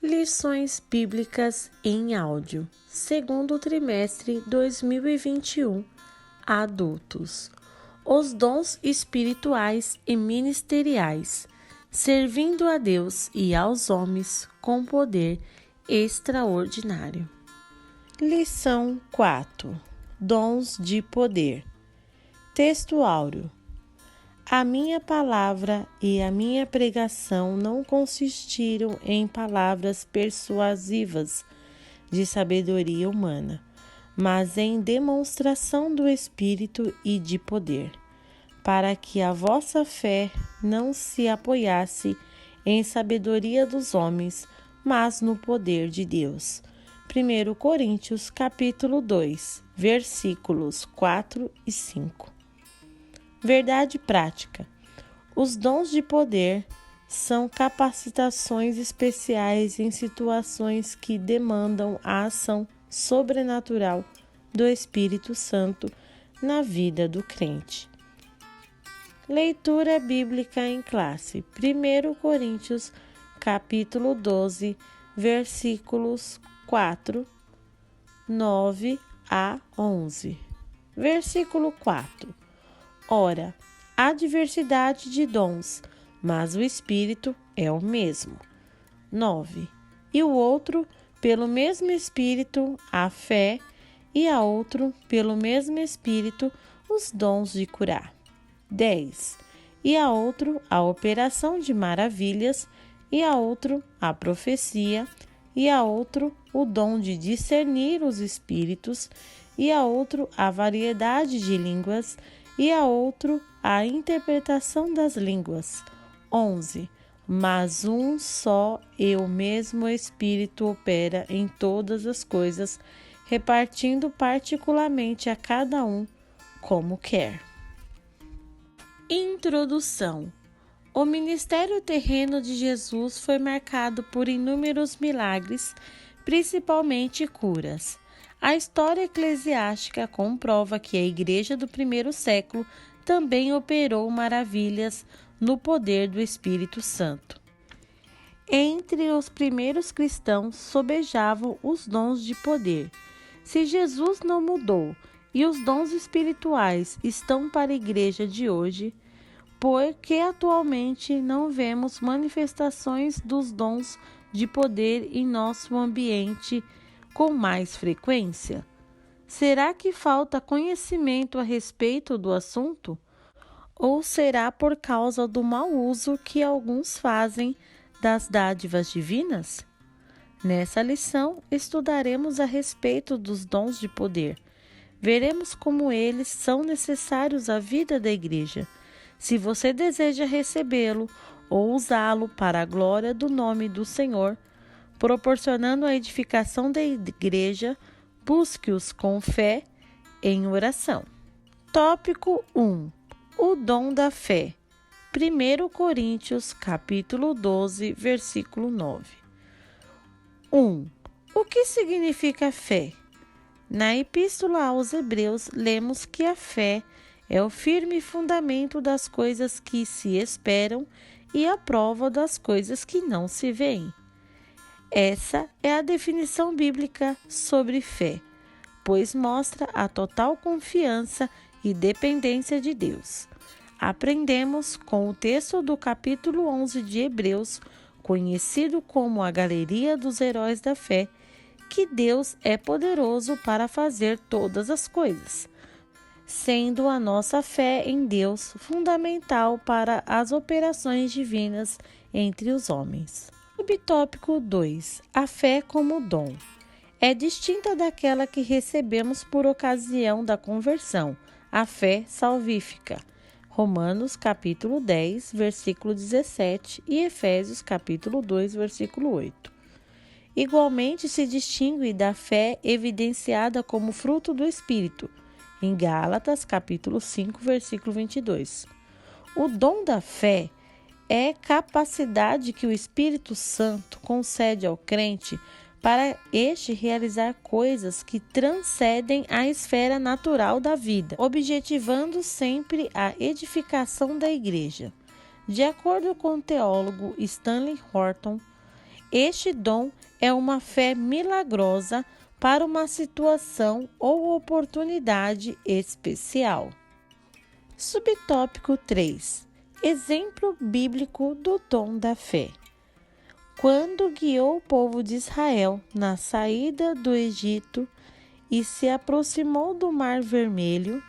Lições Bíblicas em áudio, segundo trimestre 2021, adultos. Os dons espirituais e ministeriais, servindo a Deus e aos homens com poder extraordinário. Lição 4. Dons de poder. Texto áureo. A minha palavra e a minha pregação não consistiram em palavras persuasivas de sabedoria humana, mas em demonstração do Espírito e de poder, para que a vossa fé não se apoiasse em sabedoria dos homens, mas no poder de Deus. 1 Coríntios, capítulo 2, versículos 4 e 5. Verdade prática. Os dons de poder são capacitações especiais em situações que demandam a ação sobrenatural do Espírito Santo na vida do crente. Leitura bíblica em classe. 1 Coríntios, capítulo 12, versículos 4, 9 a 11. Versículo 4. Ora, há diversidade de dons, mas o Espírito é o mesmo. 9. E o outro, pelo mesmo Espírito, a fé, e a outro, pelo mesmo Espírito, os dons de curar. 10. E a outro, a operação de maravilhas, e a outro, a profecia, e a outro, o dom de discernir os espíritos, e a outro, a variedade de línguas, e a outro, a interpretação das línguas. 11. Mas um só e o mesmo Espírito opera em todas as coisas, repartindo particularmente a cada um como quer. Introdução. O ministério terreno de Jesus foi marcado por inúmeros milagres, principalmente curas. A história eclesiástica comprova que a igreja do primeiro século também operou maravilhas no poder do Espírito Santo. Entre os primeiros cristãos sobejavam os dons de poder. Se Jesus não mudou e os dons espirituais estão para a igreja de hoje, por que atualmente não vemos manifestações dos dons de poder em nosso ambiente com mais frequência? Será que falta conhecimento a respeito do assunto? Ou será por causa do mau uso que alguns fazem das dádivas divinas? Nessa lição, estudaremos a respeito dos dons de poder. Veremos como eles são necessários à vida da igreja. Se você deseja recebê-lo ou usá-lo para a glória do nome do Senhor, proporcionando a edificação da igreja, busque-os com fé em oração. Tópico 1. O dom da fé. 1 Coríntios, capítulo 12, versículo 9. 1. O que significa fé? Na Epístola aos Hebreus, lemos que a fé é o firme fundamento das coisas que se esperam e a prova das coisas que não se veem. Essa é a definição bíblica sobre fé, pois mostra a total confiança e dependência de Deus. Aprendemos com o texto do capítulo 11 de Hebreus, conhecido como a Galeria dos Heróis da Fé, que Deus é poderoso para fazer todas as coisas, sendo a nossa fé em Deus fundamental para as operações divinas entre os homens. Subtópico 2. A fé como dom. É distinta daquela que recebemos por ocasião da conversão, a fé salvífica. Romanos capítulo 10, versículo 17 e Efésios capítulo 2, versículo 8. Igualmente se distingue da fé evidenciada como fruto do Espírito, em Gálatas capítulo 5, versículo 22. O dom da fé é capacidade que o Espírito Santo concede ao crente para este realizar coisas que transcendem a esfera natural da vida, objetivando sempre a edificação da igreja. De acordo com o teólogo Stanley Horton, Este dom é uma fé milagrosa para uma situação ou oportunidade especial. Subtópico 3. Exemplo bíblico do dom da fé. Quando guiou o povo de Israel na saída do Egito e se aproximou do Mar Vermelho,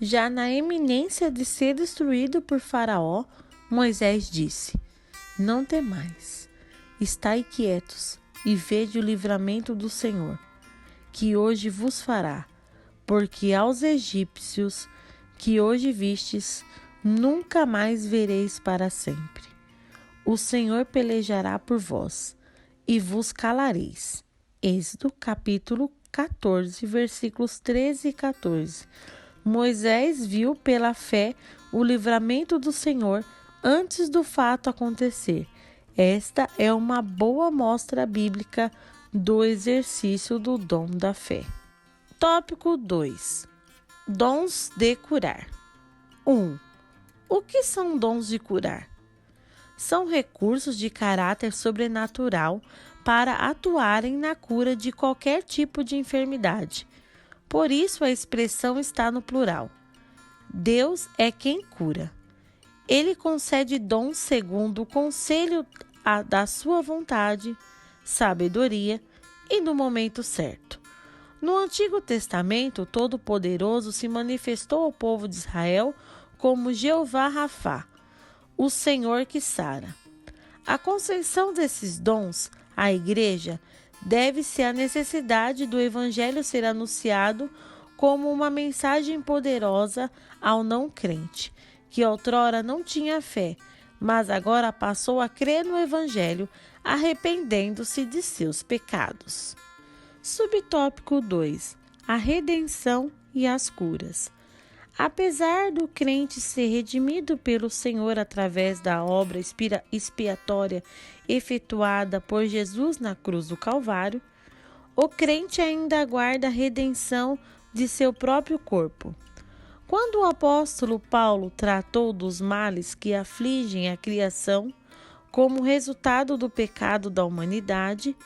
já na iminência de ser destruído por Faraó, Moisés disse: Não temais, estai quietos e vede o livramento do Senhor, que hoje vos fará, porque aos egípcios que hoje vistes, nunca mais vereis para sempre. O Senhor pelejará por vós, e vos calareis. Êxodo capítulo 14, versículos 13 e 14. Moisés viu pela fé o livramento do Senhor antes do fato acontecer. Esta é uma boa mostra bíblica do exercício do dom da fé. Tópico 2. Dons de curar. 1. O que são dons de curar? São recursos de caráter sobrenatural para atuarem na cura de qualquer tipo de enfermidade. Por isso a expressão está no plural. Deus é quem cura. Ele concede dons segundo o conselho da sua vontade, sabedoria e no momento certo. No Antigo Testamento, o Todo-Poderoso se manifestou ao povo de Israel como Jeová Rafá, o Senhor que sara. A concessão desses dons à Igreja deve-se à necessidade do Evangelho ser anunciado como uma mensagem poderosa ao não crente, que outrora não tinha fé, mas agora passou a crer no Evangelho, arrependendo-se de seus pecados. Subtópico 2. A redenção e as curas. Apesar do crente ser redimido pelo Senhor através da obra expiatória efetuada por Jesus na cruz do Calvário, o crente ainda aguarda a redenção de seu próprio corpo. Quando o apóstolo Paulo tratou dos males que afligem a criação como resultado do pecado da humanidade,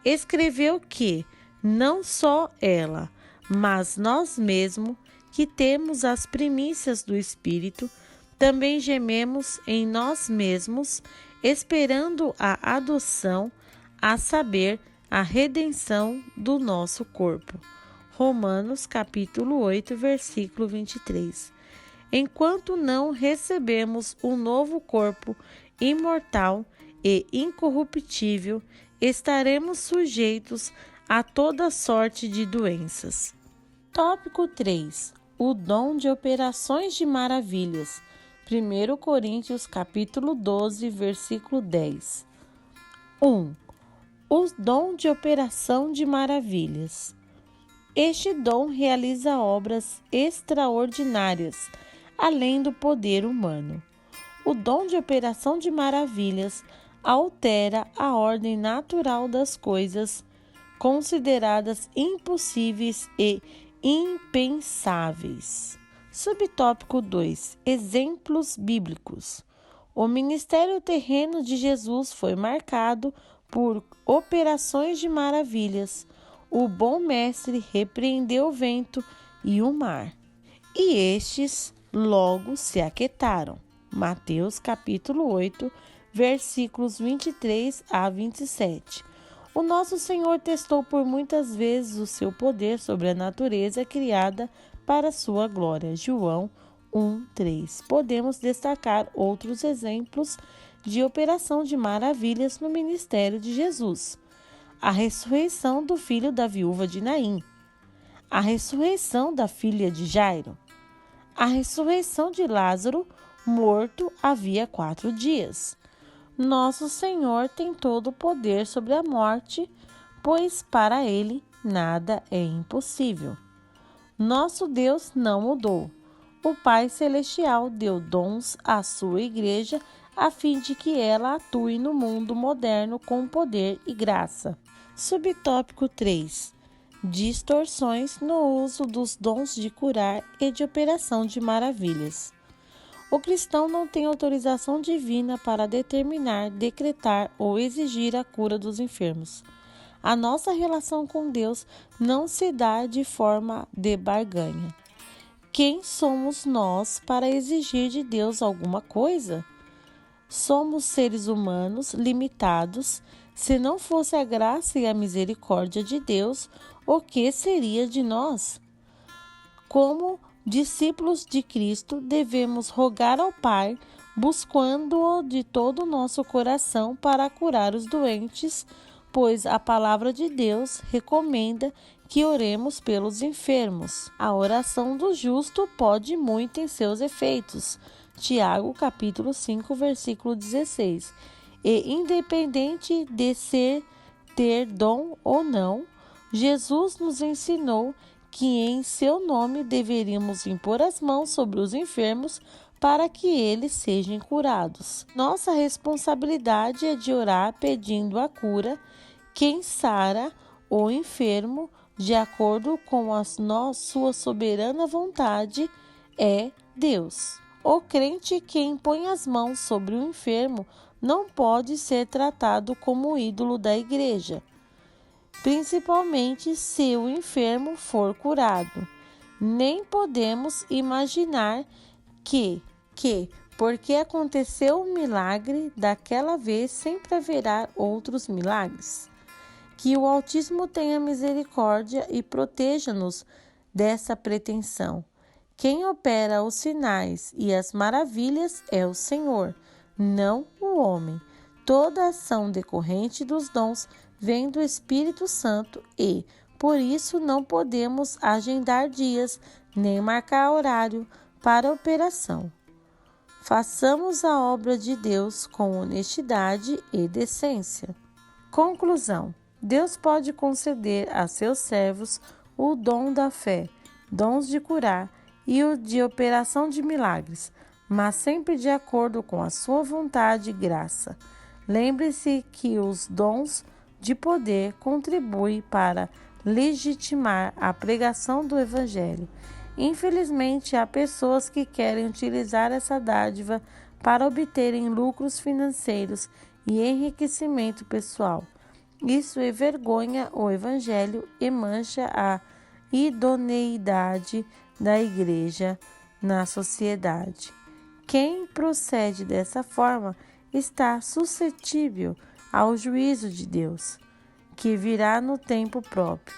escreveu que não só ela, mas nós mesmos, que temos as primícias do Espírito, também gememos em nós mesmos, esperando a adoção, a saber, a redenção do nosso corpo. Romanos capítulo 8, versículo 23. Enquanto não recebemos um novo corpo imortal e incorruptível, estaremos sujeitos a toda sorte de doenças. Tópico 3. O dom de operações de maravilhas. 1 Coríntios capítulo 12, versículo 10. 1. O dom de operação de maravilhas. Este dom realiza obras extraordinárias, além do poder humano. O dom de operação de maravilhas altera a ordem natural das coisas consideradas impossíveis e impensáveis. Subtópico 2. Exemplos bíblicos. O ministério terreno de Jesus foi marcado por operações de maravilhas. O bom mestre repreendeu o vento e o mar, e estes logo se aquietaram. Mateus capítulo 8, versículos 23 a 27. O nosso Senhor testou por muitas vezes o seu poder sobre a natureza criada para sua glória. João 1:3. Podemos destacar outros exemplos de operação de maravilhas no ministério de Jesus. A ressurreição do filho da viúva de Naim, a ressurreição da filha de Jairo, a ressurreição de Lázaro, morto havia 4 dias. Nosso Senhor tem todo o poder sobre a morte, pois para ele nada é impossível. Nosso Deus não mudou. O Pai Celestial deu dons à sua igreja a fim de que ela atue no mundo moderno com poder e graça. Subtópico 3. Distorções no uso dos dons de curar e de operação de maravilhas. O cristão não tem autorização divina para determinar, decretar ou exigir a cura dos enfermos. A nossa relação com Deus não se dá de forma de barganha. Quem somos nós para exigir de Deus alguma coisa? Somos seres humanos limitados. Se não fosse a graça e a misericórdia de Deus, o que seria de nós? Como discípulos de Cristo, devemos rogar ao Pai, buscando-o de todo o nosso coração para curar os doentes, pois a palavra de Deus recomenda que oremos pelos enfermos. A oração do justo pode muito em seus efeitos. Tiago, capítulo 5, versículo 16. E independente de ter dom ou não, Jesus nos ensinou que em seu nome deveríamos impor as mãos sobre os enfermos para que eles sejam curados. Nossa responsabilidade é de orar pedindo a cura. Quem sara o enfermo, de acordo com a sua soberana vontade, é Deus. O crente que impõe as mãos sobre o enfermo não pode ser tratado como ídolo da igreja, principalmente se o enfermo for curado. Nem podemos imaginar que porque aconteceu um milagre daquela vez, sempre haverá outros milagres. Que o Altíssimo tenha misericórdia e proteja-nos dessa pretensão. Quem opera os sinais e as maravilhas é o Senhor, não o homem. Toda ação decorrente dos dons vem do Espírito Santo e, por isso, não podemos agendar dias nem marcar horário para a operação. Façamos a obra de Deus com honestidade e decência. Conclusão: Deus pode conceder a seus servos o dom da fé, dons de curar e o de operação de milagres, mas sempre de acordo com a sua vontade e graça. Lembre-se que os dons de poder contribuem para legitimar a pregação do Evangelho. Infelizmente, há pessoas que querem utilizar essa dádiva para obterem lucros financeiros e enriquecimento pessoal. Isso envergonha o Evangelho e mancha a idoneidade da igreja na sociedade. Quem procede dessa forma está suscetível ao juízo de Deus, que virá no tempo próprio.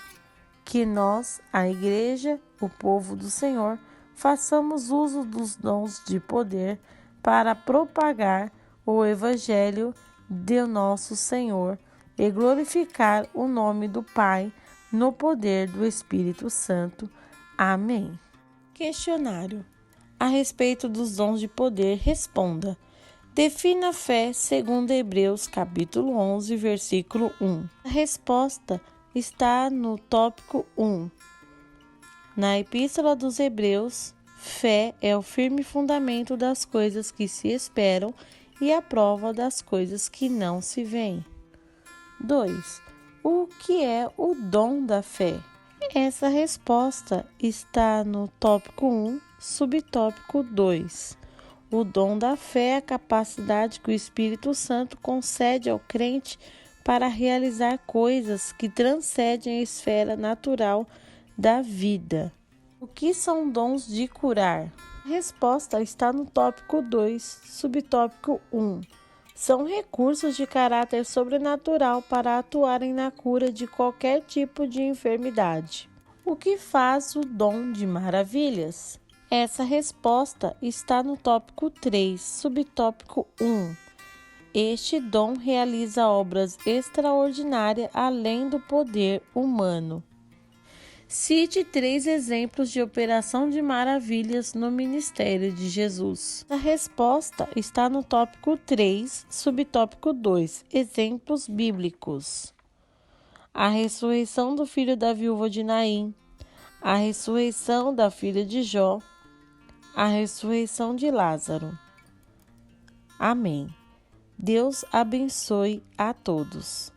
Que nós, a igreja, o povo do Senhor, façamos uso dos dons de poder para propagar o Evangelho de nosso Senhor e glorificar o nome do Pai no poder do Espírito Santo. Amém. Questionário. A respeito dos dons de poder, responda. Defina a fé segundo Hebreus, capítulo 11, versículo 1. A resposta está no tópico 1. Na Epístola dos Hebreus, fé é o firme fundamento das coisas que se esperam e a prova das coisas que não se veem. 2. O que é o dom da fé? Essa resposta está no tópico 1, subtópico 2. O dom da fé é a capacidade que o Espírito Santo concede ao crente para realizar coisas que transcendem a esfera natural da vida. O que são dons de curar? A resposta está no tópico 2, subtópico 1. São recursos de caráter sobrenatural para atuarem na cura de qualquer tipo de enfermidade. O que faz o dom de maravilhas? Essa resposta está no tópico 3, subtópico 1. Este dom realiza obras extraordinárias além do poder humano. Cite 3 exemplos de operação de maravilhas no ministério de Jesus. A resposta está no tópico 3, subtópico 2, exemplos bíblicos. A ressurreição do filho da viúva de Naim, a ressurreição da filha de Jó, a ressurreição de Lázaro. Amém. Deus abençoe a todos.